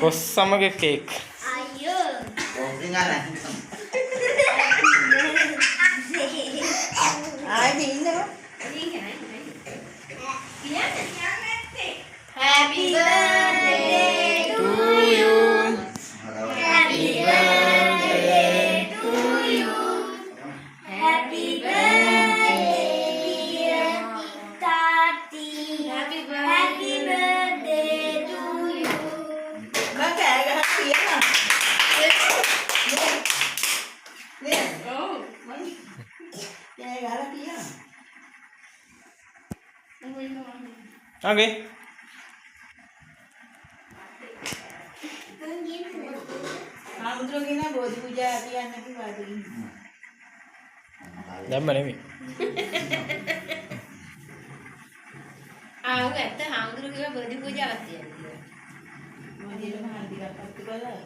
කොස්සමගේ cake. අයියෝ. ආයෙත් ඉන්නවා. Happy birthday to you. Happy birthday to you. Happy birthday dear Tati. Happy birthday to you. මම කෑ ගහලා තියෙනවා. නේ. ඔව්. මම කෑ ගහලා තියෙනවා. Okay. ආමුද්‍රෝගෙන බෝධි පූජා කියන්න කිව්වා දෙන්න. දැම්ම නෙමෙයි. ආව ඇත්ත හාමුදුරු කියලා බෝධි පූජාවක් තියන්නේ. මොදියලම හාන්දිකක් පත්තු කළා.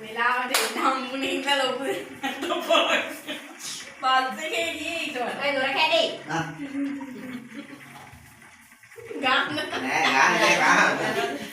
වෙලාවට හම්බුනේ ඉඳලා ලොකු බස් එකේ ගියේ ඊට වඩා. ඔය දොර කැඩේ. ගාන්න නෑ ගාන්න